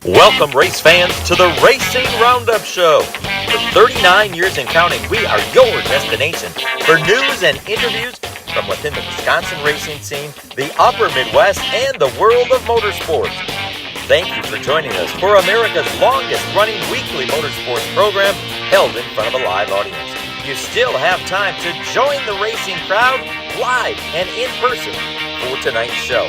Welcome, race fans, to the Racing Roundup Show. For 39 years and counting, we are your destination for news and interviews from within the Wisconsin racing scene, the upper Midwest, and the world of motorsports. Thank you for joining us for America's longest-running weekly motorsports program held in front of a live audience. You still have time to join the racing crowd live and in person for tonight's show.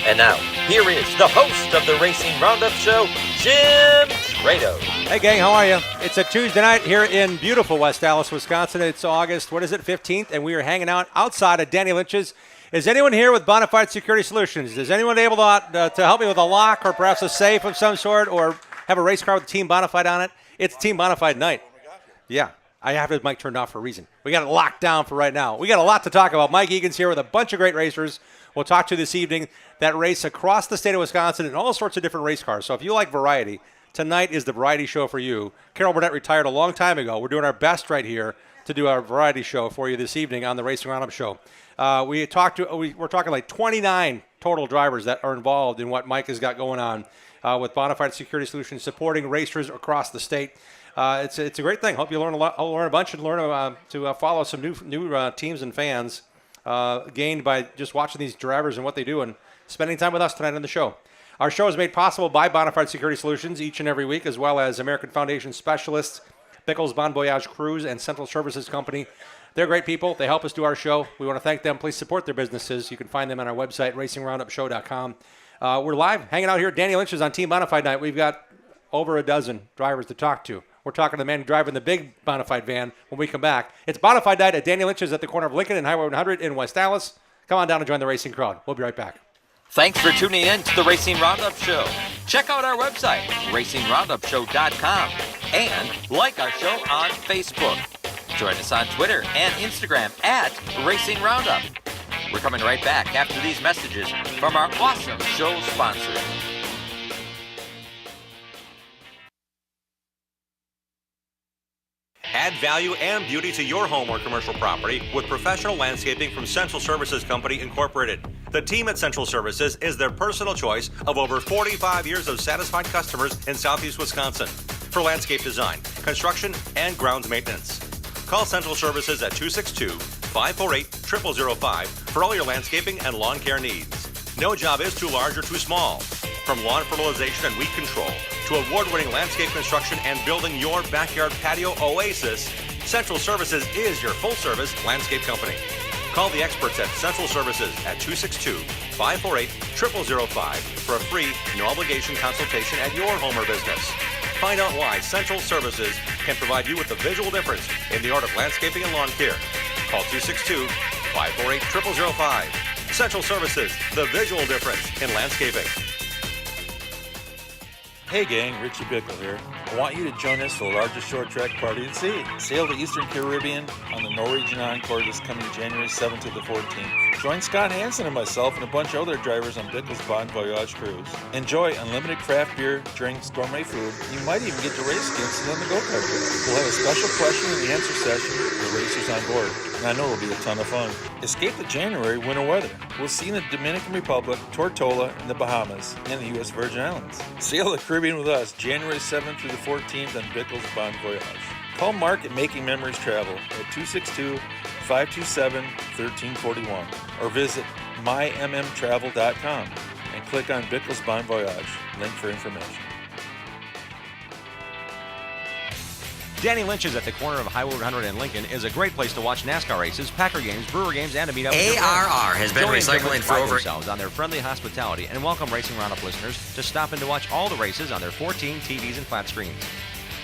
And now, here is the host of the Racing Roundup Show, Jim Trado. Hey, gang, how are you? It's a Tuesday night here in beautiful West Allis, Wisconsin. It's August, 15th, and we are hanging out outside of Danny Lynch's. Is anyone here with Bonafide Security Solutions? Is anyone able to help me with a lock or perhaps a safe of some sort or have a race car with Team Bonafide on it? It's Team Bonafide night. Yeah. I have his mic turned off for a reason. We got it locked down for right now. We got a lot to talk about. Mike Egan's here with a bunch of great racers. We'll talk to you this evening that race across the state of Wisconsin in all sorts of different race cars. So if you like variety, tonight is the variety show for you. Carol Burnett retired a long time ago. We're doing our best right here to do our variety show for you this evening on the Racing Roundup Show. We're talking like 29 total drivers that are involved in what Mike has got going on with Bonafide Security Solutions supporting racers across the state. It's a great thing. Hope you learn a lot. Learn a bunch and learn to follow some new teams and fans gained by just watching these drivers and what they do and spending time with us tonight on the show. Our show is made possible by Bonafide Security Solutions each and every week, as well as American Foundation Specialists, Bickles Bon Voyage Cruise, and Central Services Company. They're great people. They help us do our show. We want to thank them. Please support their businesses. You can find them on our website, racingroundupshow.com. We're live, hanging out here. Danny Lynch is on Team Bonafide night. We've got over a dozen drivers to talk to. We're talking to the man driving the big Bonafide van when we come back. It's Bonafide night at Danny Lynch's at the corner of Lincoln and Highway 100 in West Allis. Come on down and join the racing crowd. We'll be right back. Thanks for tuning in to the Racing Roundup Show. Check out our website, racingroundupshow.com, and like our show on Facebook. Join us on Twitter and Instagram at Racing Roundup. We're coming right back after these messages from our awesome show sponsors. Add value and beauty to your home or commercial property with professional landscaping from Central Services Company, Incorporated. The team at Central Services is their personal choice of over 45 years of satisfied customers in Southeast Wisconsin for landscape design, construction, and grounds maintenance. Call Central Services at 262-548-0005 for all your landscaping and lawn care needs. No job is too large or too small. From lawn fertilization and weed control to award-winning landscape construction and building your backyard patio oasis, Central Services is your full-service landscape company. Call the experts at Central Services at 262-548-0005 for a free, no-obligation consultation at your home or business. Find out why Central Services can provide you with the visual difference in the art of landscaping and lawn care. Call 262-548-0005. Central Services, the visual difference in landscaping. Hey gang, Richie Bickle here. I want you to join us for the largest short track party at sea. Sail the Eastern Caribbean on the Norwegian Encore this coming January 7th to the 14th. Join Scott Hansen and myself and a bunch of other drivers on Bickle's Bon Voyage Cruise. Enjoy unlimited craft beer, drinks, gourmet food. You might even get to race against them on the go-kart. We'll have a special question and answer session with the racers on board. And I know it'll be a ton of fun. Escape the January winter weather. We'll see you in the Dominican Republic, Tortola, and the Bahamas, and the U.S. Virgin Islands. Sail the Caribbean with us January 7th through the 14th on Bickle's Bon Voyage. Call Mark at Making Memories Travel at 262-527-1341 or visit mymmtravel.com and click on Bickle's Bon Voyage. Link for information. Danny Lynch's at the corner of Highway 100 and Lincoln is a great place to watch NASCAR races, Packer games, Brewer games, and to meet up with ARR has been recycling for over... themselves on their friendly hospitality and welcome Racing Roundup listeners to stop in to watch all the races on their 14 TVs and flat screens.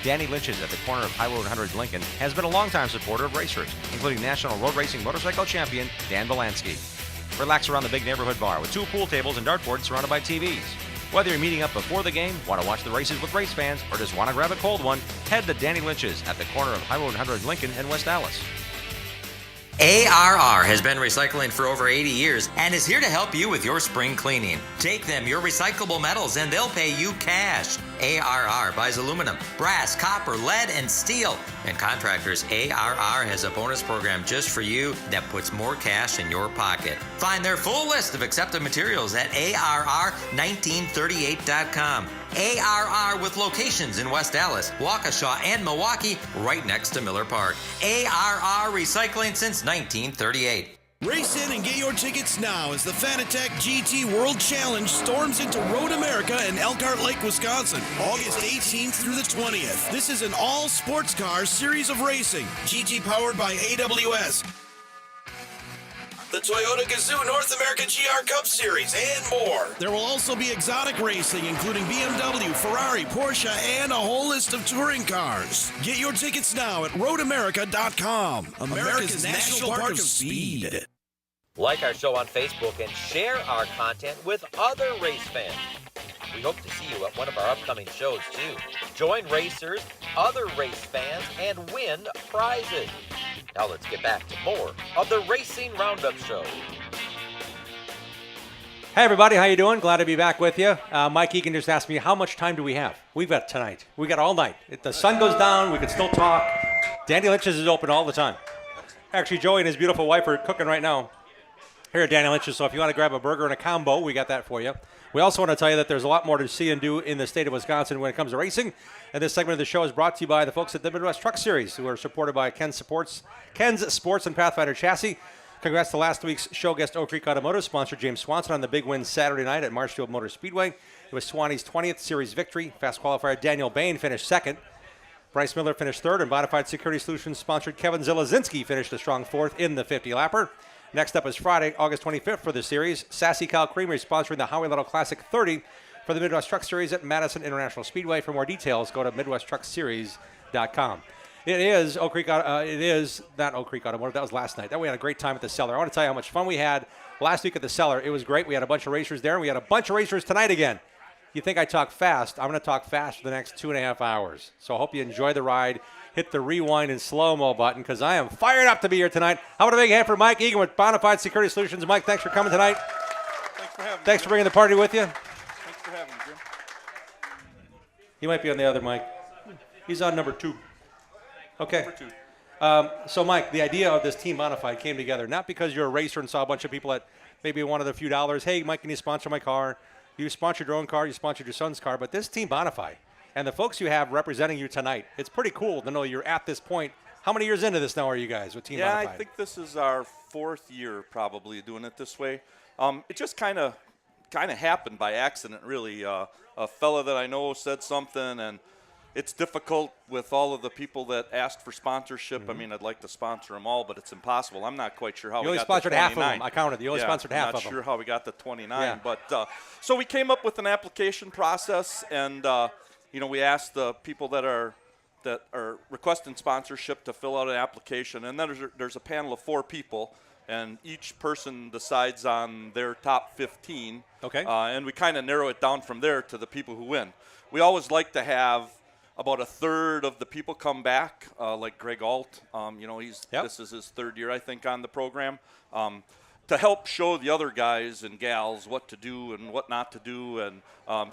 Danny Lynch's at the corner of Highway 100 and Lincoln has been a longtime supporter of racers, including National Road Racing Motorcycle Champion Dan Belansky. Relax around the big neighborhood bar with 2 pool tables and dartboards surrounded by TVs. Whether you're meeting up before the game, want to watch the races with race fans, or just want to grab a cold one, head to Danny Lynch's at the corner of Highway 100 Lincoln and West Allis. ARR has been recycling for over 80 years and is here to help you with your spring cleaning. Take them your recyclable metals and they'll pay you cash. ARR buys aluminum, brass, copper, lead, and steel. And contractors, ARR has a bonus program just for you that puts more cash in your pocket. Find their full list of accepted materials at ARR1938.com. ARR with locations in West Dallas, Waukesha, and Milwaukee, right next to Miller Park. ARR Recycling since 1938. Race in and get your tickets now as the Fanatec GT World Challenge storms into Road America in Elkhart Lake, Wisconsin, August 18th through the 20th. This is an all-sports car series of racing, GT powered by AWS, the Toyota Gazoo North America GR Cup Series, and more. There will also be exotic racing, including BMW, Ferrari, Porsche, and a whole list of touring cars. Get your tickets now at roadamerica.com. America's National Park of Speed. Like our show on Facebook and share our content with other race fans. We hope to see you at one of our upcoming shows, too. Join racers, other race fans, and win prizes. Now let's get back to more of the Racing Roundup Show. Hey everybody, how you doing? Glad to be back with you. Mike Egan just asked me, how much time do we have? We've got tonight. We got all night. If the sun goes down, we can still talk. Danny Lynch's is open all the time. Actually, Joey and his beautiful wife are cooking right now here at Danny Lynch's, so if you want to grab a burger and a combo, we got that for you. We also want to tell you that there's a lot more to see and do in the state of Wisconsin when it comes to racing. And this segment of the show is brought to you by the folks at the Midwest Truck Series, who are supported by Ken's Sports and Pathfinder Chassis. Congrats to last week's show guest, Oak Creek Automotive, sponsor James Swanson on the big win Saturday night at Marshfield Motor Speedway. It was Swanee's 20th series victory. Fast qualifier Daniel Bain finished second. Bryce Miller finished third, and Bonafide Security Solutions sponsored Kevin Zelazinski finished a strong fourth in the 50-lapper. Next up is Friday, August 25th for the series. Sassy Kyle Creamery sponsoring the Howie Little Classic 30 for the Midwest Truck Series at Madison International Speedway. For more details, go to MidwestTruckSeries.com. It is Oak Creek. It is not Oak Creek Automotive. That was last night. Then we had a great time at the Cellar. I want to tell you how much fun we had last week at the Cellar. It was great. We had a bunch of racers there, and we had a bunch of racers tonight again. You think I talk fast? I'm going to talk fast for the next 2.5 hours. So I hope you enjoy the ride. Hit the rewind and slow-mo button because I am fired up to be here tonight. How about a big hand for Mike Egan with Bonafide Security Solutions. Mike, thanks for coming tonight. Thanks for having me. Thanks for bringing the party with you. Thanks for having me, Jim. He might be on the other mic. He's on number 2. Okay. Number 2. So, Mike, the idea of this Team Bonafide came together not because you're a racer and saw a bunch of people that maybe wanted a few dollars. Hey, Mike, can you sponsor my car? You sponsored your own car. You sponsored your son's car. But this Team Bonafide and the folks you have representing you tonight, it's pretty cool to know you're at this point. How many years into this now are you guys with Team Bonafide? Yeah, I think this is our 4th year probably doing it this way. It just kind of happened by accident, really. A fella that I know said something, and it's difficult with all of the people that asked for sponsorship. Mm-hmm. I mean, I'd like to sponsor them all, but it's impossible. I'm not quite sure how we got to 29. You only sponsored half of them. I counted. You only sponsored half of them. I'm not sure how we got to 29. Yeah. But so we came up with an application process, and we asked the people that are requesting sponsorship to fill out an application, and then there's a panel of 4 people, and each person decides on their top 15. Okay. And we kind of narrow it down from there to the people who win. We always like to have about a third of the people come back, like Greg Alt. This is his 3rd year, I think, on the program, to help show the other guys and gals what to do and what not to do. And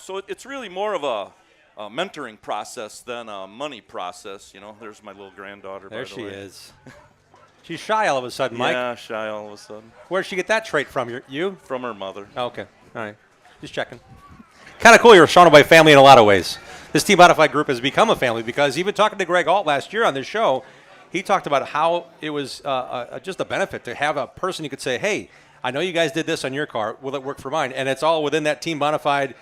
so it's really more of a mentoring process than a money process. There's my little granddaughter. There by the way. she is. She's shy all of a sudden, Mike. Yeah, shy all of a sudden. Where'd she get that trait from? You? From her mother. Oh, okay. All right. Just checking. Kind of cool. You're surrounded by family in a lot of ways. This Team Bonafide group has become a family because even talking to Greg Alt last year on this show, he talked about how it was just a benefit to have a person you could say, hey, I know you guys did this on your car. Will it work for mine? And it's all within that Team Bonafide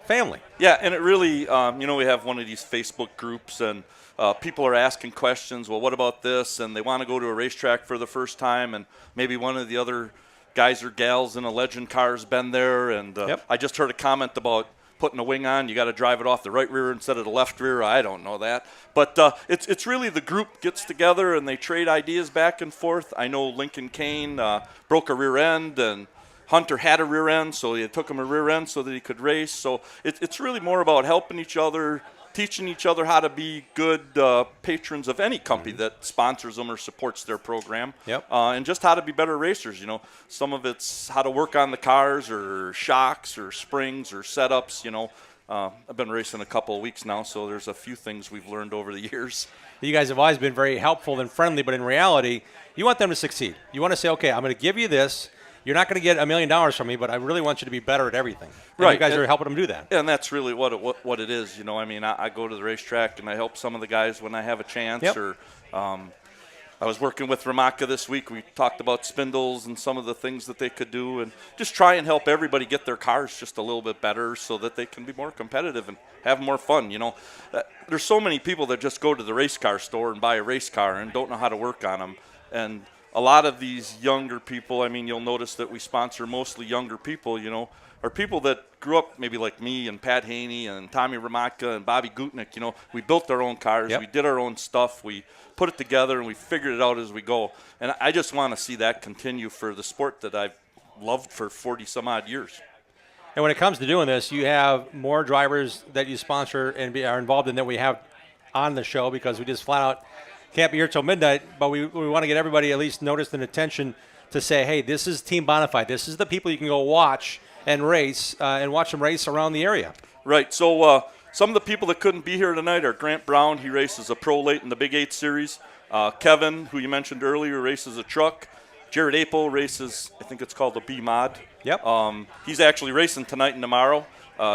family. Yeah, and it really, we have one of these Facebook groups, and people are asking questions. Well, what about this? And they want to go to a racetrack for the first time, and maybe one of the other guys or gals in a legend car has been there. And I just heard a comment about putting a wing on. You got to drive it off the right rear instead of the left rear. I don't know that. But it's really the group gets together, and they trade ideas back and forth. I know Lincoln Kane broke a rear end, and Hunter had a rear end, so they took him a rear end so that he could race. So it's really more about helping each other, teaching each other how to be good patrons of any company that sponsors them or supports their program. Yep. And just how to be better racers. Some of it's how to work on the cars or shocks or springs or setups. I've been racing a couple of weeks now, so there's a few things we've learned over the years. You guys have always been very helpful and friendly, but in reality, you want them to succeed. You want to say, okay, I'm going to give you this. you're not going to get $1 million from me, but I really want you to be better at everything. And Right. you guys are helping them do that. And that's really what it is. You know, I mean, I go to the racetrack and I help some of the guys when I have a chance. Yep. Or I was working with Ramaka this week. We talked about spindles and some of the things that they could do, and just try and help everybody get their cars just a little bit better so that they can be more competitive and have more fun. You know, there's so many people that just go to the race car store and buy a race car and don't know how to work on them. And a lot of these younger people, I mean, you'll notice that we sponsor mostly younger people, you know, are people that grew up maybe like me and Pat Haney and Tommy Ramaka and Bobby Gutnick. You know, we built our own cars. Yep. We did our own stuff. We put it together and we figured it out as we go. And I just want to see that continue for the sport that I've loved for 40 some odd years. And when it comes to doing this, you have more drivers that you sponsor and are involved in than we have on the show, because we just flat out can't be here till midnight. But we want to get everybody at least noticed and attention to say, hey, this is Team Bonafide. This is the people you can go watch and race and watch them race around the area. Right. So some of the people that couldn't be here tonight are Grant Brown. He races a Pro Late in the Big 8 Series. Kevin, who you mentioned earlier, races a truck. Jared Apel races, I think it's called the B-Mod. Yep. He's actually racing tonight and tomorrow.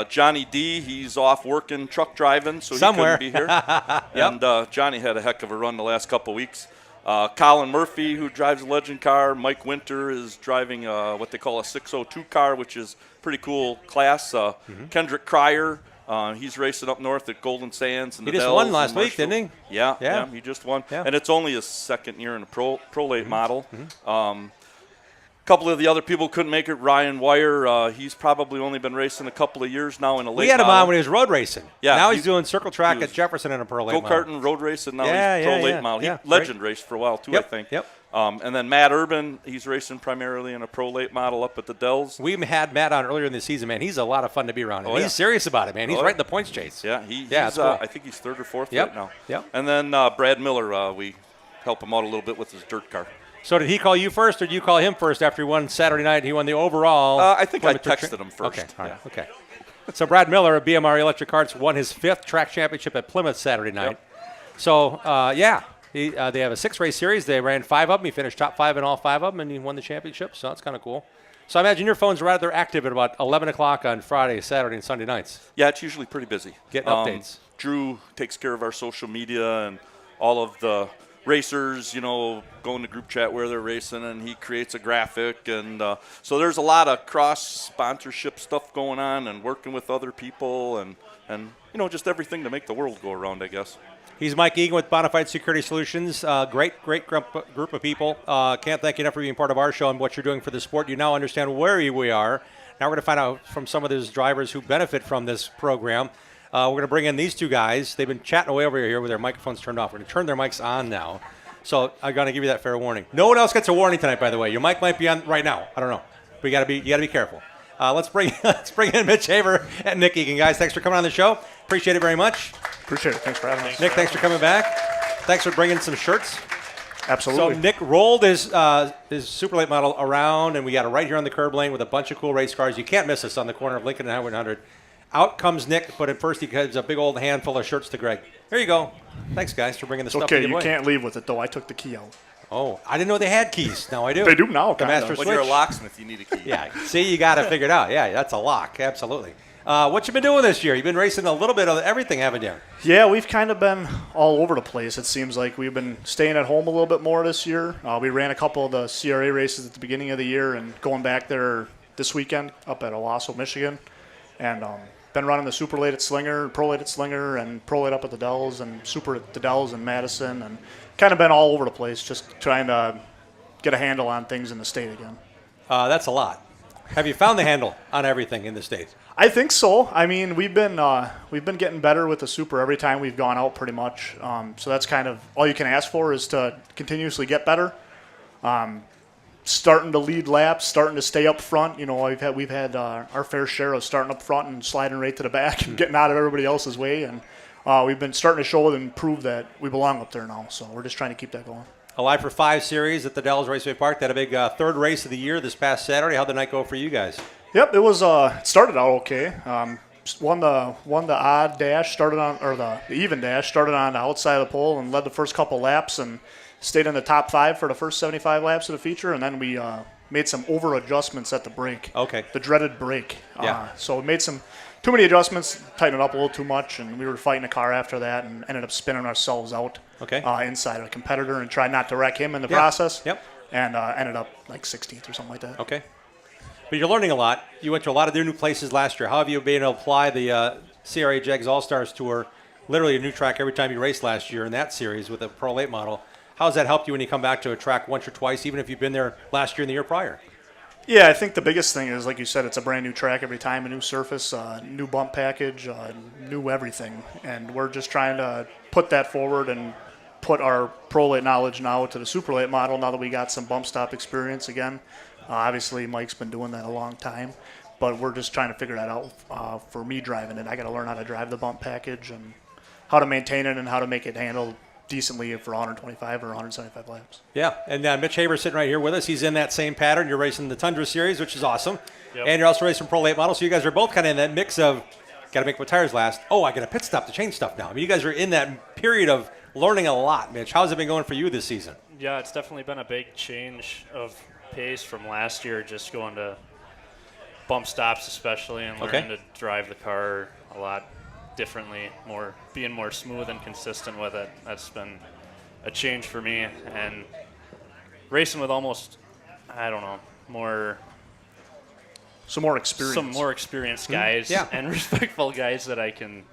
Johnny D, he's off working, truck driving, so Somewhere. he couldn't be here. Yep. And Johnny had a heck of a run the last couple weeks. Colin Murphy, who drives a Legend car. Mike Winter is driving what they call a 602 car, which is pretty cool class. Kendrick Cryer, he's racing up north at Golden Sands. And He just won last week, didn't he? Yeah, he just won. Yeah. And it's only his second year in a Pro Late model. A couple of the other people couldn't make it. Ryan Wire, he's probably only been racing a couple of years now in a late We had him model. on when he was road racing. Yeah, Now he's he- doing circle track he at was Jefferson in a pro late model. Go-karting, road racing, now Yeah, he's Pro yeah, Late yeah. model. Yeah, He Legend raced for a while too, Yep, I think. yep. And then Matt Urban, he's racing primarily in a Pro Late model up at the Dells. We had Matt on earlier in the season, man. He's a lot of fun to be around. And Oh, yeah. He's serious about it, man. He's Oh, right yeah. in the points chase. Yeah, it's he's cool. I think he's third or fourth Yep, right now. yep. And then Brad Miller, we help him out a little bit with his dirt car. So did he call you first, or did you call him first after he won Saturday night? He won the overall. I think I amateur texted him first. Okay, all right, Yeah. okay. So Brad Miller of BMR Electric Karts won his 5th track championship at Plymouth Saturday night. Yep. So, they have a 6-race series. They ran 5 of them. He finished top 5 in all 5 of them, and he won the championship. So that's kind of cool. So I imagine your phone's rather active at about 11 o'clock on Friday, Saturday, and Sunday nights. Yeah, it's usually pretty busy. Getting updates. Drew takes care of our social media and all of the racers, you know, go in the group chat where they're racing, and he creates a graphic. And so there's a lot of cross-sponsorship stuff going on and working with other people and you know, just everything to make the world go around, I guess. He's Mike Egan with Bonafide Security Solutions. Great group of people. Can't thank you enough for being part of our show and what you're doing for the sport. You now understand where we are. Now we're going to find out from some of those drivers who benefit from this program. We're going to bring in these two guys. They've been chatting away over here with their microphones turned off. We're going to turn their mics on now. So I'm going to give you that fair warning. No one else gets a warning tonight, by the way. Your mic might be on right now. I don't know. But you got to be careful. Let's bring in Mitch Haver and Nick Egan, guys. Thanks for coming on the show. Appreciate it very much. Appreciate it. Thanks for having us. Nick, thanks for coming back. Thanks for bringing some shirts. Absolutely. So Nick rolled his super late model around, and we got it right here on the curb lane with a bunch of cool race cars. You can't miss us on the corner of Lincoln and Highway 100. Out comes Nick, but at first he gives a big old handful of shirts to Greg. Here you go. Thanks, guys, for bringing the It's stuff okay. to give You away. can't leave with it, though. I took the key out. Oh, I didn't know they had keys. Now I do. They do now, The kinda. master When switch. you're a locksmith, you need a key. Yeah. See, you got to figure it out. Yeah, that's a lock. Absolutely. What you been doing this year? You've been racing a little bit of everything, haven't you? Yeah, we've kind of been all over the place. It seems like we've been staying at home a little bit more this year. We ran a couple of the CRA races at the beginning of the year and going back there this weekend up at Owasso, Michigan. And been running the Super Late at Slinger, Pro Late at Slinger, and Pro Late up at the Dells, and Super at the Dells and Madison. And kind of been all over the place, just trying to get a handle on things in the state again. That's a lot. Have you found the handle on everything in the state? I think so. I mean, we've been getting better with the Super every time we've gone out, pretty much. So that's kind of all you can ask for, is to continuously get better. Starting to lead laps, starting to stay up front. You know, we've had our fair share of starting up front and sliding right to the back and getting out of everybody else's way. And we've been starting to show and prove that we belong up there now. So we're just trying to keep that going. A Live for 5 series at the Dells Raceway Park. They had a big third race of the year this past Saturday. How'd the night go for you guys? Yep, it was. It started out okay. Won the odd dash, started on, or the even dash, started on the outside of the pole and led the first couple laps and stayed in the top 5 for the first 75 laps of the feature. And then we made some over adjustments at the brake. Okay. The dreaded brake. Yeah. So we made some too many adjustments, tightened it up a little too much, and we were fighting a car after that and ended up spinning ourselves out inside a competitor and tried not to wreck him in the process. Yep. And ended up like 16th or something like that. Okay. But you're learning a lot. You went to a lot of new places last year. How have you been able to apply the CRA Jegs All-Stars Tour, literally a new track every time you raced last year in that series with a Pro Late model? How has that helped you when you come back to a track once or twice, even if you've been there last year and the year prior? Yeah, I think the biggest thing is, like you said, it's a brand new track every time, a new surface, new bump package, new everything. And we're just trying to put that forward and put our Pro Late knowledge now to the Super Late model now that we got some bump stop experience again. Obviously, Mike's been doing that a long time, but we're just trying to figure that out for me driving it. I got to learn how to drive the bump package and how to maintain it and how to make it handle decently for 125 or 175 laps. Yeah, and Mitch Haber's sitting right here with us. He's in that same pattern. You're racing the Tundra Series, which is awesome. Yep. And you're also racing Pro Late model, so you guys are both kind of in that mix of, got to make my tires last. Oh, I got a pit stop to change stuff now. I mean, you guys are in that period of learning a lot, Mitch. How's it been going for you this season? Yeah, it's definitely been a big change of pace from last year, just going to bump stops especially and learning to drive the car a lot differently, being more smooth and consistent with it. That's been a change for me, and racing with almost, I don't know, some more experienced guys and respectful guys that I can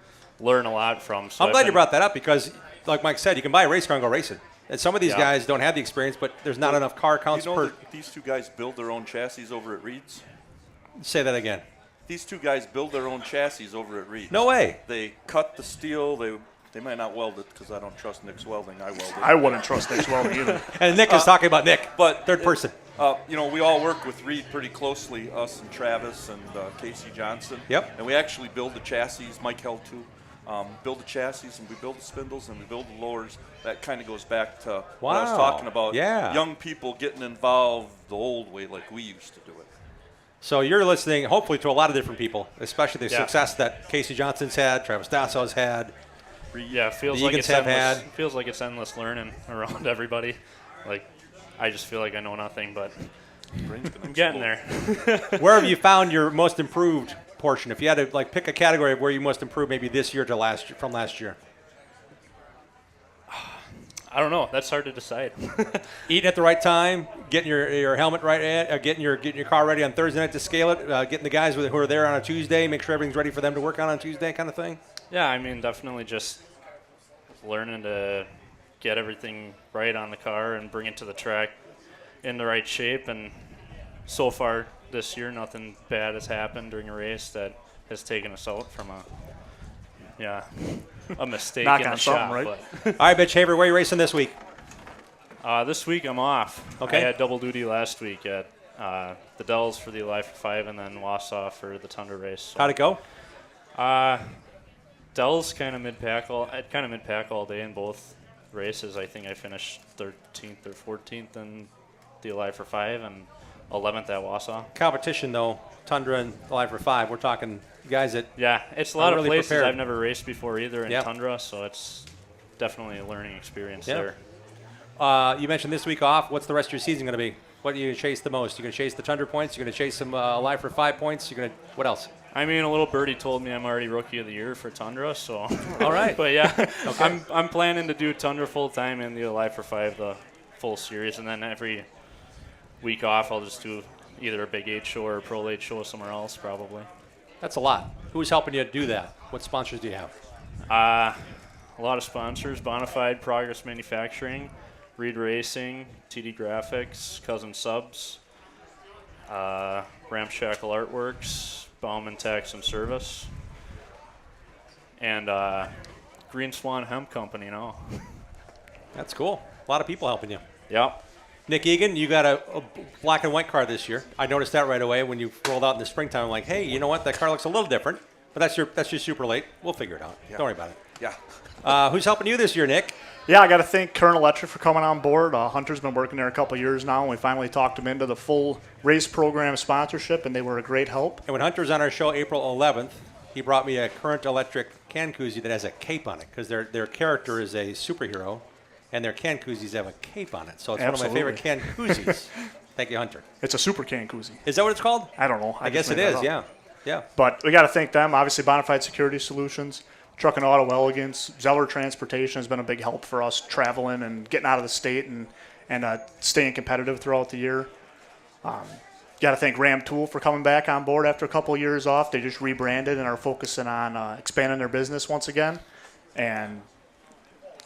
learn a lot from. So I'm glad you brought that up because, like Mike said, you can buy a race car and go racing. And some of these guys don't have the experience, but there's not enough car counts per. That these two guys build their own chassis over at Reed's? Say that again. These two guys build their own chassis over at Reed's. No way. They cut the steel. They might not weld it because I don't trust Nick's welding. I weld it. I wouldn't trust Nick's welding either. And Nick is talking about Nick, but third person. We all work with Reed pretty closely, us and Travis and Casey Johnson. Yep. And we actually build the chassis. Mike held too. Build the chassis, and we build the spindles, and we build the lowers. That kind of goes back to what I was talking about. Yeah. Young people getting involved the old way like we used to do it. So you're listening, hopefully, to a lot of different people, especially the success that Casey Johnson's had, Travis Dassau's had. Yeah, feels like it's endless learning around everybody. Like, I just feel like I know nothing, but I'm getting there. Where have you found your most improved portion? If you had to pick a category of where you most improved, maybe this year to from last year. I don't know. That's hard to decide. Eating at the right time, getting your helmet right, getting your car ready on Thursday night to scale it, getting the guys who are there on a Tuesday, make sure everything's ready for them to work on Tuesday, kind of thing. Yeah, I mean, definitely just learning to get everything right on the car and bring it to the track in the right shape. And so far this year, nothing bad has happened during a race that has taken us out from a mistake in the shop. Right? All right, Mitch Haber, where are you racing this week? This week I'm off. Okay. I had double duty last week at the Dells for the Alive for 5 and then Wausau for the Tundra race. So. How'd it go? Dells kind of mid-pack all day in both races. I think I finished 13th or 14th in the Alive for 5 and 11th at Wausau. Competition, though, Tundra and Alive for 5, we're talking guys that it's a lot of really places prepared. I've never raced before either in Tundra, so it's definitely a learning experience there. You mentioned this week off. What's the rest of your season going to be? What are you going to chase the most? You're going to chase the Tundra points? You're going to chase some Alive for 5 points? What else? I mean, a little birdie told me I'm already Rookie of the Year for Tundra, so. All right. But yeah, okay. I'm planning to do Tundra full time and the Alive for 5, the full series, and then every week off I'll just do either a Big 8 show or a Pro Late show somewhere else probably. That's a lot. Who's helping you do that? What sponsors do you have? A lot of sponsors: Bonafide, Progress Manufacturing, Reed Racing, TD Graphics, Cousin Subs, Ramshackle Artworks, Bauman Tax and Service, and Green Swan Hemp Company now. That's cool. A lot of people helping you. Yep. Nick Egan, you got a black and white car this year. I noticed that right away when you rolled out in the springtime. I'm like, hey, you know what? That car looks a little different, but that's your Super Late. We'll figure it out. Yeah. Don't worry about it. Yeah. Who's helping you this year, Nick? Yeah, I got to thank Kern Electric for coming on board. Hunter's been working there a couple of years now, and we finally talked him into the full race program sponsorship, and they were a great help. And when Hunter's on our show April 11th, he brought me a Current Electric can koozie that has a cape on it because their character is a superhero, and their can koozies have a cape on it. So it's one of my favorite can koozies. Thank you, Hunter. It's a Super Can koozie. Is that what it's called? I don't know. I guess it is, yeah. Yeah. But we got to thank them. Obviously, Bonafide Security Solutions, Truck and Auto Elegance, Zeller Transportation has been a big help for us traveling and getting out of the state and staying competitive throughout the year. Got to thank Ram Tool for coming back on board after a couple of years off. They just rebranded and are focusing on expanding their business once again. And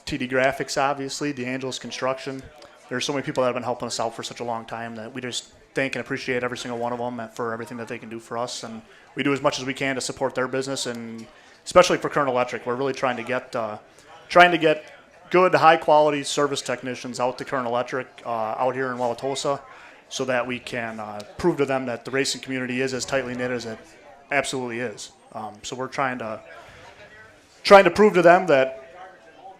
TD Graphics, obviously, DeAngelis Construction. There's so many people that have been helping us out for such a long time that we just thank and appreciate every single one of them for everything that they can do for us. And we do as much as we can to support their business, and especially for Kern Electric. We're really trying to get good, high-quality service technicians out to Kern Electric out here in Wauwatosa, so that we can prove to them that the racing community is as tightly knit as it absolutely is. So we're trying to prove to them that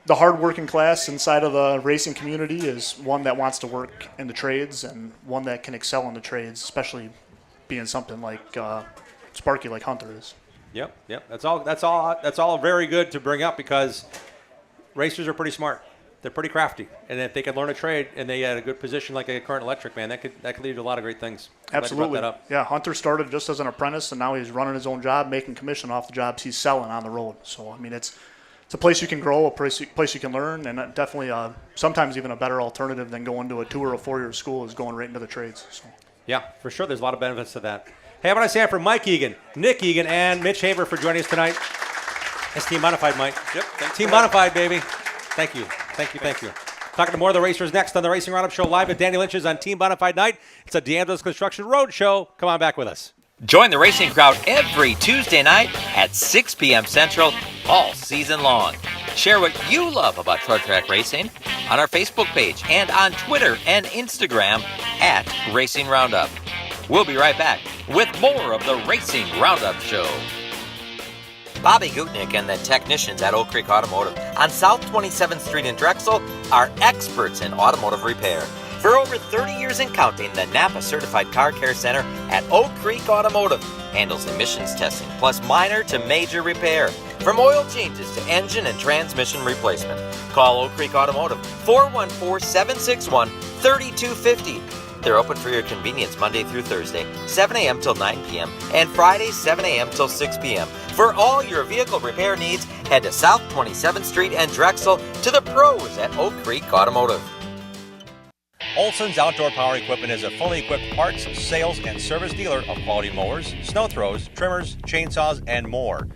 the hard-working class inside of the racing community is one that wants to work in the trades and one that can excel in the trades, especially being something like Sparky like Hunter is. Yep. That's all very good to bring up, because racers are pretty smart. They're pretty crafty, and if they could learn a trade and they had a good position like a Current Electric, man, that could lead to a lot of great things. Absolutely. Yeah, Hunter started just as an apprentice, and now he's running his own job, making commission off the jobs he's selling on the road. So, I mean, it's a place you can grow, a place you can learn, and definitely sometimes even a better alternative than going to a 2 or a 4-year school is going right into the trades. So. Yeah, for sure. There's a lot of benefits to that. Hey, how about I say it for Mike Egan, Nick Egan, and Mitch Haber for joining us tonight. It's Team Bonafide, Mike. Yep. Team Bonafide, baby. Thank you. Talking to more of the racers next on the Racing Roundup Show live at Danny Lynch's on Team Bonafide Night. It's a DeAngelis Construction Road Show. Come on back with us. Join the racing crowd every Tuesday night at 6 p.m. Central all season long. Share what you love about short track racing on our Facebook page and on Twitter and Instagram at Racing Roundup. We'll be right back with more of the Racing Roundup Show. Bobby Gutnick and the technicians at Oak Creek Automotive on South 27th Street in Drexel are experts in automotive repair. For over 30 years and counting, the Napa Certified Car Care Center at Oak Creek Automotive handles emissions testing plus minor to major repair, from oil changes to engine and transmission replacement. Call Oak Creek Automotive 414-761-3250. They're open for your convenience Monday through Thursday, 7 a.m. till 9 p.m. and Friday, 7 a.m. till 6 p.m. For all your vehicle repair needs, head to South 27th Street and Drexel to the pros at Oak Creek Automotive. Olson's Outdoor Power Equipment is a fully equipped parts, sales, and service dealer of quality mowers, snow throws, trimmers, chainsaws, and more.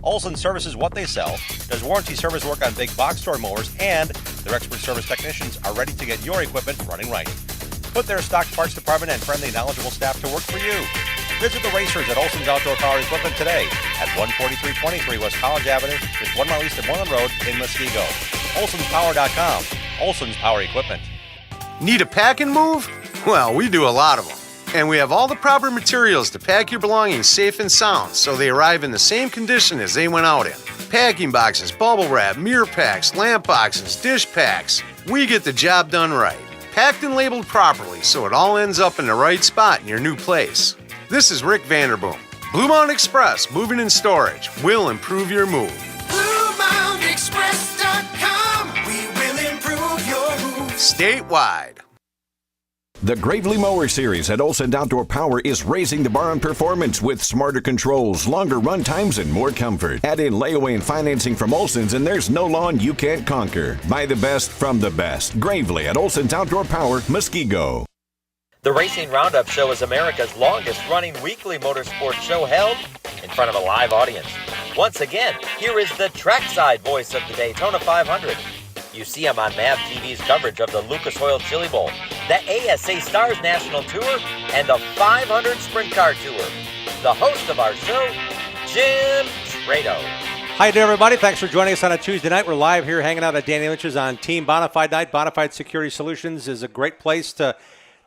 Olson services what they sell, does warranty service work on big box store mowers, and their expert service technicians are ready to get your equipment running right. Put their stock parts department and friendly, knowledgeable staff to work for you. Visit the racers at Olson's Outdoor Power Equipment today at 14323 West College Avenue, just 1 mile east of Moreland Road in Muskego. Olson'sPower.com. Olson's Power Equipment. Need a pack and move? Well, we do a lot of them. And we have all the proper materials to pack your belongings safe and sound so they arrive in the same condition as they went out in. Packing boxes, bubble wrap, mirror packs, lamp boxes, dish packs. We get the job done right. Packed and labeled properly so it all ends up in the right spot in your new place. This is Rick Vanderboom. Blue Mountain Express Moving and Storage will improve your move. BlueMountainExpress.com. We will improve your move. Statewide. The Gravely Mower Series at Olson Outdoor Power is raising the bar on performance with smarter controls, longer run times, and more comfort. Add in layaway and financing from Olson's, and there's no lawn you can't conquer. Buy the best from the best. Gravely at Olson's Outdoor Power, Muskego. The Racing Roundup Show is America's longest-running weekly motorsports show held in front of a live audience. Once again, here is the trackside voice of the Daytona 500. You see him on MAV TV's coverage of the Lucas Oil Chili Bowl, the ASA Stars National Tour, and the 500 Sprint Car Tour. The host of our show, Jim Trado. Hi there, everybody. Thanks for joining us on a Tuesday night. We're live here hanging out at Danny Lynch's on Team Bonafide Night. Bonafide Security Solutions is a great place to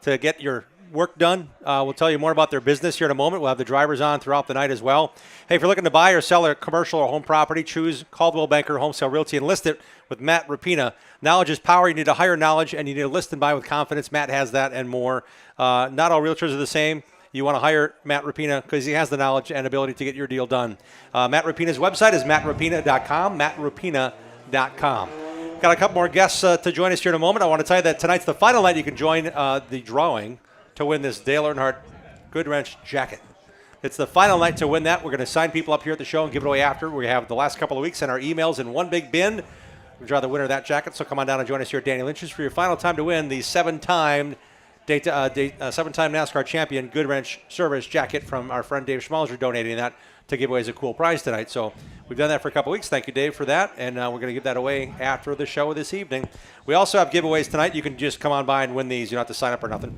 get your work done. We'll tell you more about their business here in a moment. We'll have the drivers on throughout the night as well. Hey, if you're looking to buy or sell a commercial or home property, choose Caldwell Banker Home Sale Realty and list it with Matt Rapina. Knowledge is power. You need to hire knowledge, and you need to list and buy with confidence. Matt has that and more. Not all realtors are the same. You want to hire Matt Rapina because he has the knowledge and ability to get your deal done. Matt Rapina's website is mattrapina.com, mattrapina.com. Got a couple more guests to join us here in a moment. I want to tell you that tonight's the final night you can join the drawing to win this Dale Earnhardt Good Wrench jacket. It's the final night to win that. We're going to sign people up here at the show and give it away after. We have the last couple of weeks and our emails in one big bin. We'll draw the winner of that jacket, so come on down and join us here at Danny Lynch's for your final time to win the seven-time NASCAR champion Good Wrench Service jacket from our friend Dave Schmalzer, donating that to give away as a cool prize tonight. So we've done that for a couple weeks. Thank you, Dave, for that. And we're going to give that away after the show this evening. We also have giveaways tonight. You can just come on by and win these. You don't have to sign up or nothing.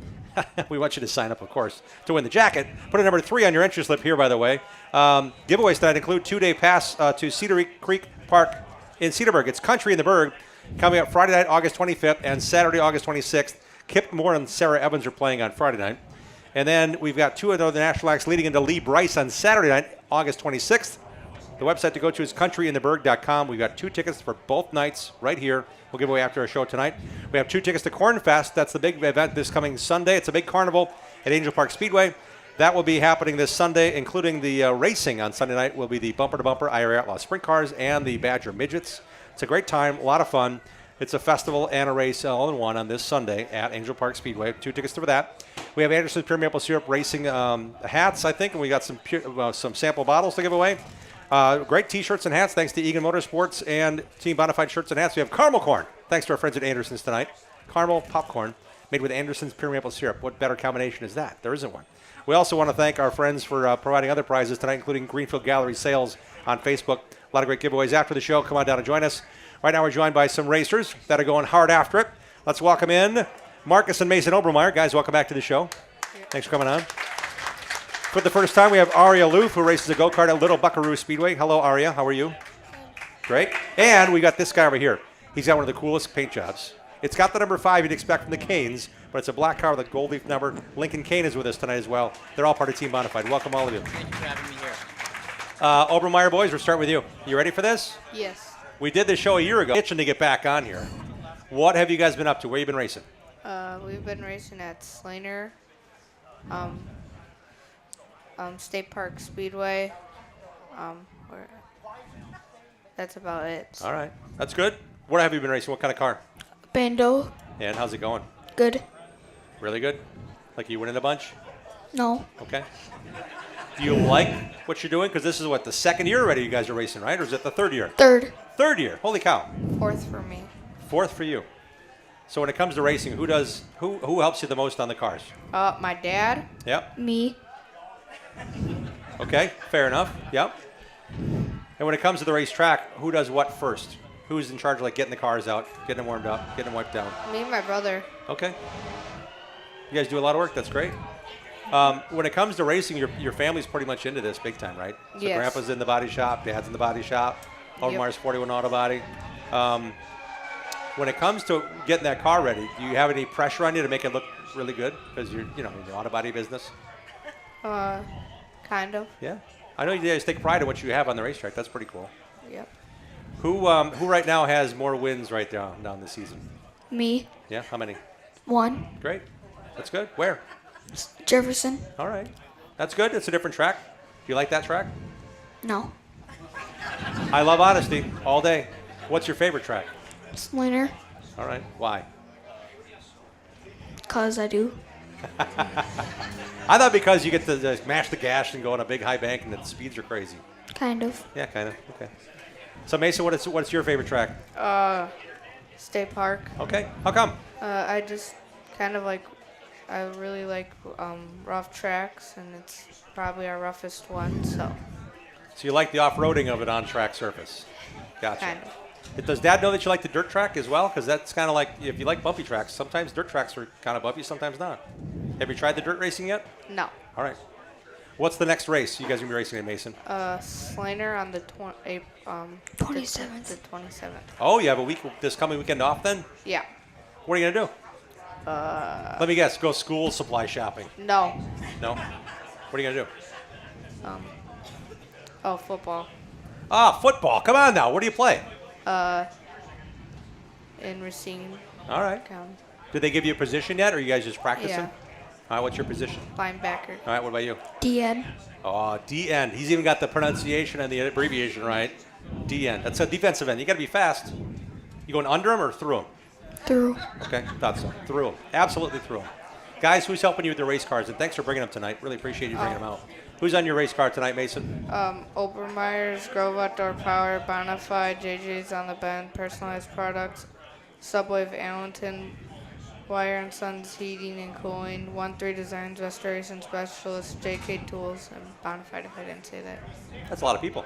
We want you to sign up, of course, to win the jacket. Put a number 3 on your entry slip here, by the way. Giveaways tonight include 2-day pass to Cedar Creek Park in Cedarburg. It's Country in the Berg coming up Friday night, August 25th, and Saturday, August 26th. Kip Moore and Sarah Evans are playing on Friday night. And then we've got 2 other national acts leading into Lee Bryce on Saturday night, August 26th. The website to go to is countryintheberg.com. We've got 2 tickets for both nights right here. We'll give away after our show tonight. We have 2 tickets to Corn Fest. That's the big event this coming Sunday. It's a big carnival at Angel Park Speedway. That will be happening this Sunday, including the racing on Sunday night will be the bumper-to-bumper IRA Outlaw Sprint Cars and the Badger Midgets. It's a great time, a lot of fun. It's a festival and a race all in one on this Sunday at Angel Park Speedway. 2 tickets for that. We have Anderson's Pure Maple Syrup Racing hats, I think, and we got some sample bottles to give away. Great T-shirts and hats, thanks to Egan Motorsports and Team Bonafide Shirts and Hats. We have caramel corn, thanks to our friends at Anderson's tonight. Caramel popcorn made with Anderson's Pure Maple Syrup. What better combination is that? There isn't one. We also want to thank our friends for providing other prizes tonight, including Greenfield Gallery Sales on Facebook. A lot of great giveaways after the show. Come on down and join us. Right now we're joined by some racers that are going hard after it. Let's welcome in Marcus and Mason Obermeyer. Guys, welcome back to the show. Thanks for coming on. For the first time, we have Aria Loof, who races a go-kart at Little Buckaroo Speedway. Hello, Aria. How are you? Great. And we got this guy over here. He's got one of the coolest paint jobs. It's got the number 5 you'd expect from the Canes, but it's a black car with a gold leaf number. Lincoln Kane is with us tonight as well. They're all part of Team Bonafide. Welcome, all of you. Thank you for having me here. Obermeyer boys, we'll start with you. You ready for this? Yes. We did this show a year ago. Itching to get back on here. What have you guys been up to? Where you been racing? We've been racing at Slainer, State Park Speedway. That's about it. All right. That's good. What have you been racing? What kind of car? Bando. And how's it going? Good. Really good? Like you winning a bunch? No. Okay. Do you like what you're doing? Because this is, what, the 2nd year already you guys are racing, right? Or is it the 3rd year? Third. 3rd year. Holy cow. 4th for me. 4th for you. So when it comes to racing, who helps you the most on the cars? My dad. Yep. Me. Okay, fair enough. Yep. And when it comes to the racetrack, who does what first? Who's in charge of, like, getting the cars out, getting them warmed up, getting them wiped down? Me and my brother. Okay. You guys do a lot of work. That's great. When it comes to racing, your family's pretty much into this big time, right? So yes. Grandpa's in the body shop, Dad's in the body shop, Obermeyer's 41 Auto Body. When it comes to getting that car ready, do you have any pressure on you to make it look really good? Because you're, in the auto body business. Kind of. Yeah. I know you guys take pride in what you have on the racetrack. That's pretty cool. Yep. Who right now has more wins right down this season? Me. Yeah. How many? 1. Great. That's good. Where? Jefferson. All right. That's good. It's a different track. Do you like that track? No. I love honesty all day. What's your favorite track? Slainer. All right. Why? 'Cause I do. I thought because you get to mash the gas and go on a big high bank and the speeds are crazy. Kind of. Yeah, kind of. Okay. So Mason, what's your favorite track? State Park. Okay. How come? I just kind of I really like rough tracks, and it's probably our roughest one, so. So you like the off-roading of it on track surface? Gotcha. Kind of. Does Dad know that you like the dirt track as well? Because that's kind of like, if you like bumpy tracks, sometimes dirt tracks are kind of bumpy, sometimes not. Have you tried the dirt racing yet? No. All right. What's the next race you guys are going to be racing at, Mason? Slainer on the 27th. The 27th. Oh, you have a week, this coming weekend off then? Yeah. What are you going to do? Let me guess, go school supply shopping. No. No? What are you going to do? Football. Football. Come on now. What do you play? In Racine. All right. County. Did they give you a position yet, or are you guys just practicing? Yeah. All right, what's your position? Linebacker. All right, what about you? D-end. Oh, D-end. He's even got the pronunciation and the abbreviation right. D-end. That's a defensive end. You got to be fast. You going under him or through him? Through. Okay, thought so. Through him. Absolutely through him. Guys, who's helping you with the race cars? And thanks for bringing them tonight. Really appreciate you bringing them out. Who's on your race car tonight, Mason? Obermeyer's, Grove Outdoor Power, Bonafide, JJ's on the Bend, Personalized Products, Subway of Allenton, Wire and Sons Heating and Cooling, 1-3 Designs Restoration Specialist, JK Tools, and Bonafide, if I didn't say that. That's a lot of people.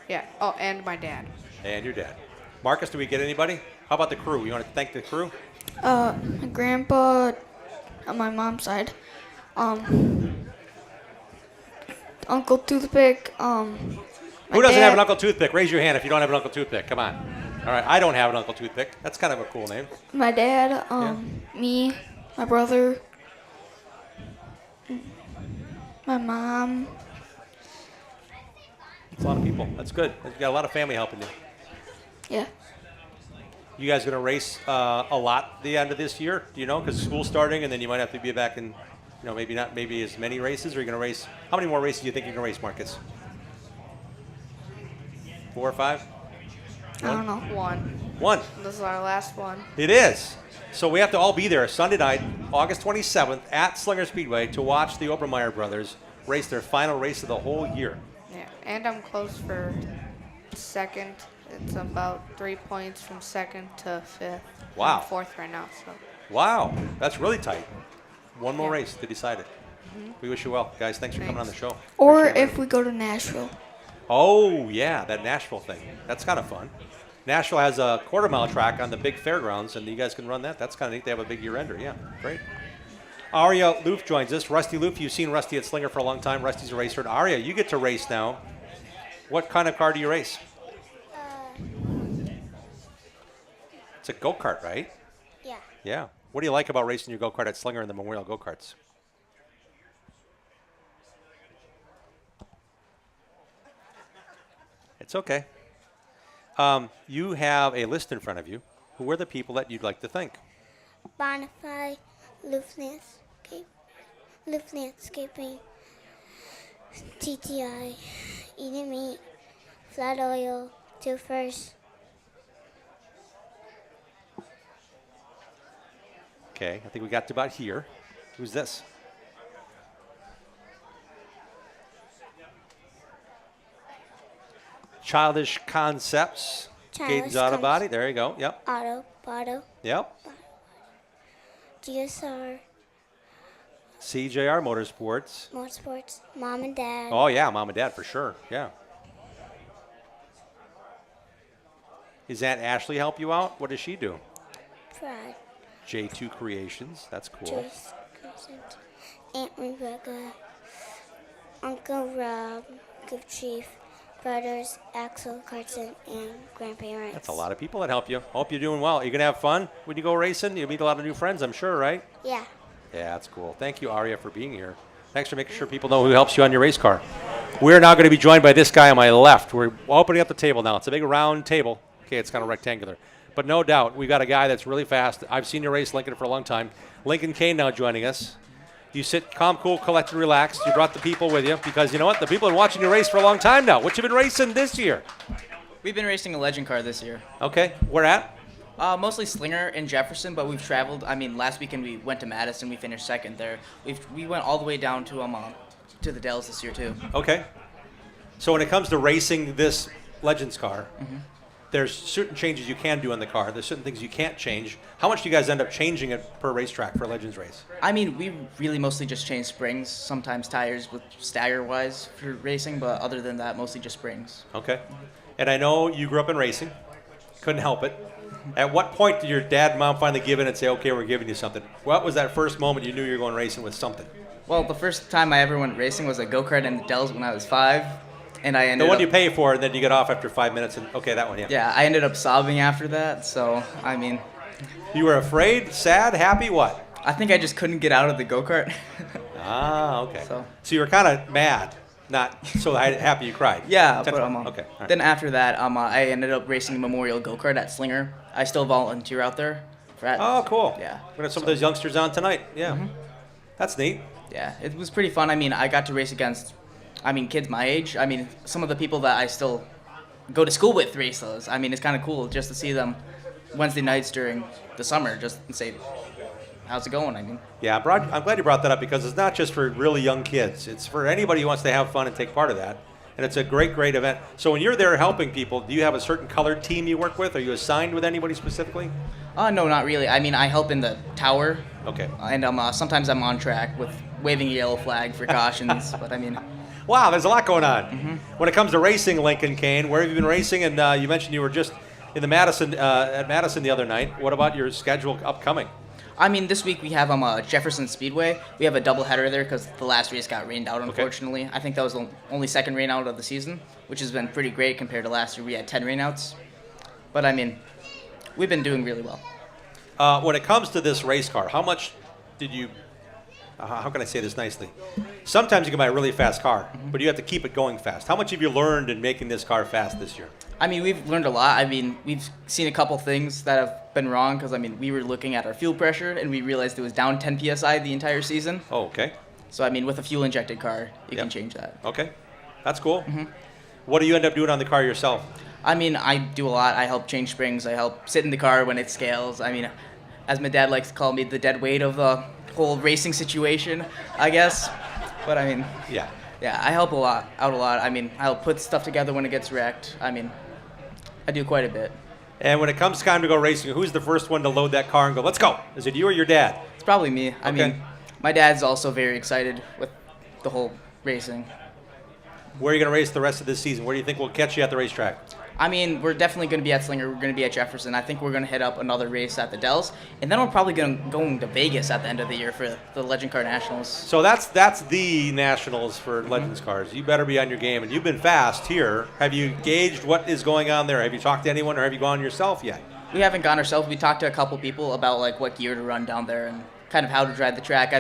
Yeah. Oh, and my dad. And your dad. Marcus, do we get anybody? How about the crew? You want to thank the crew? My grandpa on my mom's side. Uncle Toothpick. Who doesn't have an Uncle Toothpick? Raise your hand if you don't have an Uncle Toothpick. Come on. All right, I don't have an Uncle Toothpick. That's kind of a cool name. My dad, me, my brother, my mom. It's a lot of people. That's good. You got a lot of family helping you. Yeah. You guys going to race a lot at the end of this year? Do you know? Because school's starting, and then you might have to be back in, maybe as many races. Or are you going to race? How many more races do you think you're going to race, Marcus? 4 or 5? I don't know. One. This is our last one. It is. So we have to all be there Sunday night, August 27th, at Slinger Speedway to watch the Obermeyer brothers race their final race of the whole year. Yeah, and I'm close for second. It's about 3 points from second to fifth. Wow. I'm fourth right now. So. Wow, that's really tight. One more race to decide it. We wish you well, guys. Thanks for coming on the show. Or if we go to Nashville. Oh, yeah, that Nashville thing. That's kind of fun. Nashville has a quarter-mile track on the big fairgrounds, and you guys can run that. That's kind of neat. They have a big year-ender. Yeah, great. Aria Loof joins us. Rusty Loof, you've seen Rusty at Slinger for a long time. Rusty's a racer. And Aria, you get to race now. What kind of car do you race? It's a go-kart, right? Yeah. Yeah. What do you like about racing your go-kart at Slinger and the Memorial Go-Karts? It's okay. You have a list in front of you. Who are the people that you'd like to thank? Bonafide, Landscaping, TTI, Eating Meat, Flat Oil, Two First. Okay, I think we got to about here. Who's this? Childish Concepts. Gaten's Auto Body. There you go. Yep. Auto. Yep. GSR. CJR Motorsports. Mom and Dad. Oh, yeah, Mom and Dad for sure. Yeah. Does Aunt Ashley help you out? What does she do? Pride. J2 Creations. That's cool. Joyce Crescent. Aunt Rebecca. Uncle Rob. Good Chief. Brothers, Axel, Carson, and grandparents. That's a lot of people that help you. Hope you're doing well. Are you going to have fun when you go racing? You'll meet a lot of new friends, I'm sure, right? Yeah. Yeah, that's cool. Thank you, Aria, for being here. Thanks for making sure people know who helps you on your race car. We're now going to be joined by this guy on my left. We're opening up the table now. It's a big round table. Okay, it's kind of rectangular. But no doubt, we've got a guy that's really fast. I've seen you race Lincoln for a long time. Lincoln Kane now joining us. You sit calm, cool, collected, relaxed. You brought the people with you because you know what? The people have been watching you race for a long time now. What you been racing this year? We've been racing a legend car this year. Okay, where at? Mostly Slinger and Jefferson, but we've traveled. I mean, last weekend we went to Madison. We finished second there. We went all the way down to the Dells this year too. Okay. So when it comes to racing this Legends car, there's certain changes you can do on the car. There's certain things you can't change. How much do you guys end up changing it per racetrack for a Legends race? I mean, we really mostly just change springs, sometimes tires with stagger-wise for racing, but other than that, mostly just springs. Okay. And I know you grew up in racing. Couldn't help it. At what point did your dad and mom finally give in and say, okay, we're giving you something? What was that first moment you knew you were going racing with something? Well, the first time I ever went racing was a go-kart in the Dells when I was 5. And I ended the one up, you pay for, and then you get off after 5 minutes, and okay, that one, yeah. Yeah, I ended up sobbing after that, so, I mean. You were afraid, sad, happy, what? I think I just couldn't get out of the go-kart. Okay. So you were kind of mad, not so happy you cried. Yeah, but okay. Right. Then after that, I ended up racing Memorial Go-Kart at Slinger. I still volunteer out there. Oh, cool. Yeah. We're going to have some of those youngsters on tonight. Yeah. That's neat. Yeah, it was pretty fun. I mean, I got to race against, kids my age. I mean, some of the people that I still go to school with race those. I mean, it's kind of cool just to see them Wednesday nights during the summer, just and say. how's it going? I mean, Yeah, I'm glad you brought that up because it's not just for really young kids. It's for anybody who wants to have fun and take part of that. And it's a great, great event. So when you're there helping people, do you have a certain colored team you work with? Are you assigned with anybody specifically? no, not really. I mean, I help in the tower. Okay. And sometimes I'm on track with waving a yellow flag for cautions. But I mean, wow, there's a lot going on. When it comes to racing, Lincoln Kane, where have you been racing? And you mentioned you were just in the Madison at Madison the other night. What about your schedule upcoming? I mean, this week we have Jefferson Speedway. We have a doubleheader there because the last race got rained out, unfortunately. Okay. I think that was the only second rain out of the season, which has been pretty great compared to last year. We had 10 rainouts. But, I mean, we've been doing really well. When it comes to this race car, how much did you how can I say this nicely? Sometimes you can buy a really fast car, but you have to keep it going fast. How much have you learned in making this car fast this year? I mean, we've learned a lot. I mean, we've seen a couple things that have been wrong because, I mean, we were looking at our fuel pressure and we realized it was down 10 PSI the entire season. Oh, okay. So, I mean, with a fuel-injected car, you can change that. Okay. That's cool. What do you end up doing on the car yourself? I mean, I do a lot. I help change springs. I help sit in the car when it scales. I mean, as my dad likes to call me, the dead weight of the whole racing situation, I guess. But, I mean, yeah, I help out a lot. I mean, I help put stuff together when it gets wrecked. I mean, I do quite a bit. And when it comes time to go racing, who's the first one to load that car and go, let's go? Is it you or your dad? It's probably me. I mean, my dad's also very excited with the whole racing. Where are you going to race the rest of this season? Where do you think we'll catch you at the racetrack? I mean, we're definitely going to be at Slinger. We're going to be at Jefferson. I think we're going to hit up another race at the Dells. And then we're probably going to Vegas at the end of the year for the Legend Car Nationals. So that's the Nationals for Legends cars. You better be on your game. And you've been fast here. Have you gauged what is going on there? Have you talked to anyone or have you gone yourself yet? We haven't gone ourselves. We talked to a couple people about like what gear to run down there and kind of how to drive the track.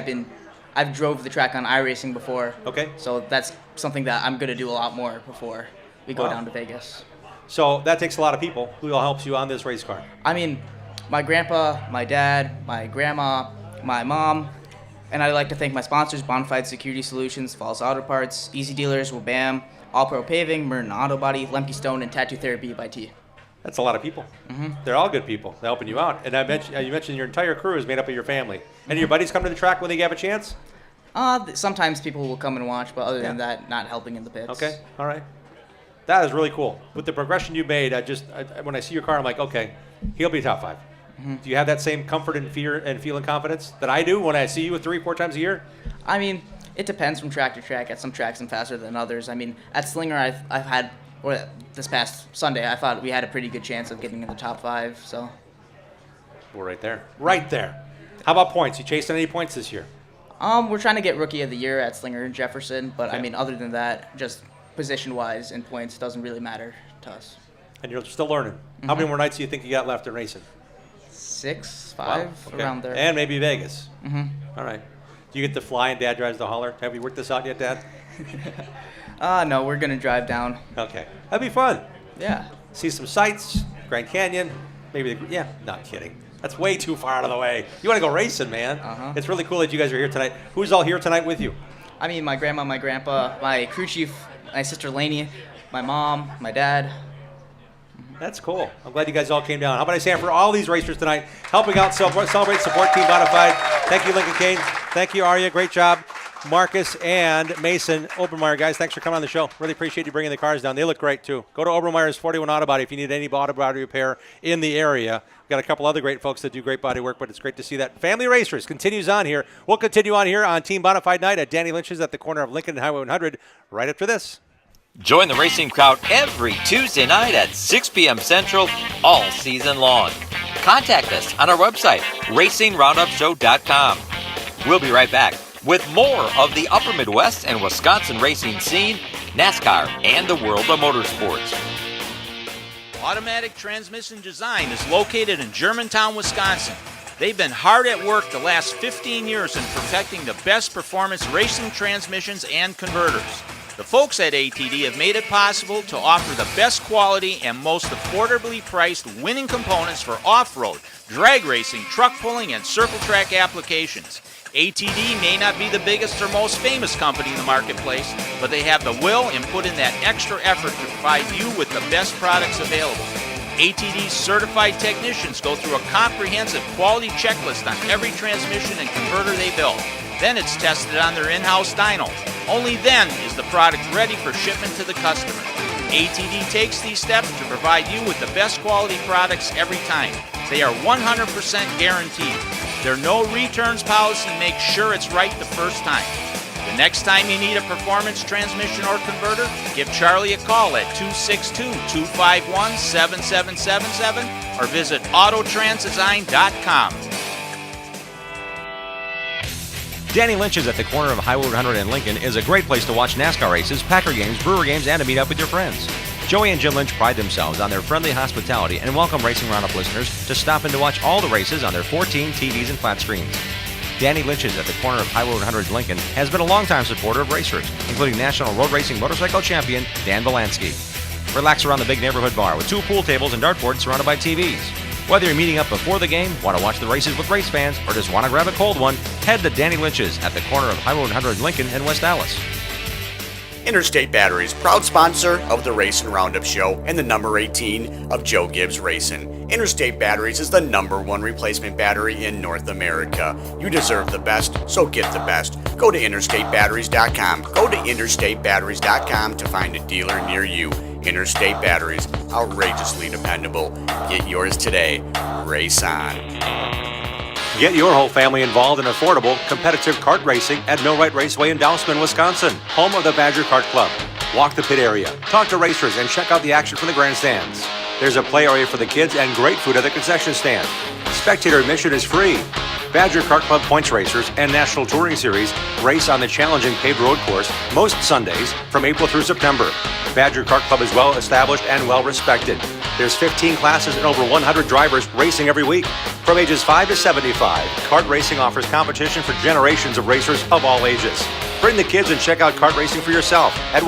I've drove the track on iRacing before. Okay. So that's something that I'm going to do a lot more before we go down to Vegas. So that takes a lot of people. Who all helps you on this race car? I mean, my grandpa, my dad, my grandma, my mom, and I'd like to thank my sponsors, Bonafide Security Solutions, Falls Auto Parts, Easy Dealers, Wabam, All Pro Paving, Merton Auto Body, Lemke Stone, and Tattoo Therapy by T. That's a lot of people. They're all good people. They're helping you out. And you mentioned your entire crew is made up of your family. Any of your buddies come to the track when they have a chance? Sometimes people will come and watch, but other than that, not helping in the pits. Okay, all right. That is really cool. With the progression you made, when I see your car, I'm like, okay, he'll be top 5. Do you have that same comfort and fear and feeling confidence that I do when I see you 3-4 times a year? I mean, it depends from track to track. At some tracks, I'm faster than others. I mean, at Slinger, I've had, or this past Sunday, I thought we had a pretty good chance of getting in the top 5. So we're right there. Right there. How about points? You chasing any points this year? We're trying to get Rookie of the Year at Slinger and Jefferson, but I mean, other than that, just position-wise in points doesn't really matter to us. And you're still learning. How many more nights do you think you got left in racing? 6, 5, around there. And maybe Vegas. All right. Do you get to fly and Dad drives the hauler? Have you worked this out yet, Dad? No, we're going to drive down. Okay. That'd be fun. Yeah. See some sights, Grand Canyon, maybe not kidding. That's way too far out of the way. You want to go racing, man. It's really cool that you guys are here tonight. Who's all here tonight with you? I mean, my grandma, my grandpa, my crew chief, my sister Lainey, my mom, my dad. That's cool. I'm glad you guys all came down. How about I stand for all these racers tonight, helping out, celebrate, support Team Bonafide. Thank you, Lincoln Kane. Thank you, Arya. Great job. Marcus and Mason Obermeyer, guys, thanks for coming on the show. Really appreciate you bringing the cars down. They look great, too. Go to Obermeyer's 41 Auto Body if you need any auto body repair in the area. We've got a couple other great folks that do great body work, but it's great to see that. Family Racers continues on here. We'll continue on here on Team Bonafide Night at Danny Lynch's at the corner of Lincoln and Highway 100 right after this. Join the racing crowd every Tuesday night at 6 p.m. Central all season long. Contact us on our website, racingroundupshow.com. We'll be right back with more of the Upper Midwest and Wisconsin racing scene, NASCAR, and the world of motorsports. Automatic Transmission Design is located in Germantown, Wisconsin. They've been hard at work the last 15 years in perfecting the best performance racing transmissions and converters. The folks at ATD have made it possible to offer the best quality and most affordably priced winning components for off-road, drag racing, truck pulling, and circle track applications. ATD may not be the biggest or most famous company in the marketplace, but they have the will and put in that extra effort to provide you with the best products available. ATD's certified technicians go through a comprehensive quality checklist on every transmission and converter they build. Then it's tested on their in-house dyno. Only then is the product ready for shipment to the customer. ATD takes these steps to provide you with the best quality products every time. They are 100% guaranteed. Their no returns policy makes sure it's right the first time. The next time you need a performance transmission or converter, give Charlie a call at 262-251-7777 or visit autotransdesign.com. Danny Lynch's at the corner of Highway 100 and Lincoln is a great place to watch NASCAR races, Packer games, Brewer games, and to meet up with your friends. Joey and Jim Lynch pride themselves on their friendly hospitality and welcome Racing Roundup listeners to stop in to watch all the races on their 14 TVs and flat screens. Danny Lynch's at the corner of Highway 100 Lincoln has been a longtime supporter of racers, including National Road Racing Motorcycle Champion Dan Belansky. Relax around the big neighborhood bar with 2 pool tables and dartboards surrounded by TVs. Whether you're meeting up before the game, want to watch the races with race fans, or just want to grab a cold one, head to Danny Lynch's at the corner of Highway 100 Lincoln in West Dallas. Interstate Batteries, proud sponsor of the Racing Roundup Show and the number 18 of Joe Gibbs Racing. Interstate Batteries is the #1 replacement battery in North America. You deserve the best, so get the best. Go to interstatebatteries.com. Go to interstatebatteries.com to find a dealer near you. Interstate Batteries, outrageously dependable. Get yours today. Race on. Get your whole family involved in affordable, competitive kart racing at Millwright Raceway in Dousman, Wisconsin, home of the Badger Kart Club. Walk the pit area, talk to racers, and check out the action from the grandstands. There's a play area for the kids and great food at the concession stand. Spectator admission is free. Badger Kart Club points racers and National Touring Series race on the challenging paved road course most Sundays from April through September. Badger Kart Club is well established and well respected. There's 15 classes and over 100 drivers racing every week. From ages 5 to 75, kart racing offers competition for generations of racers of all ages. Bring the kids and check out kart racing for yourself at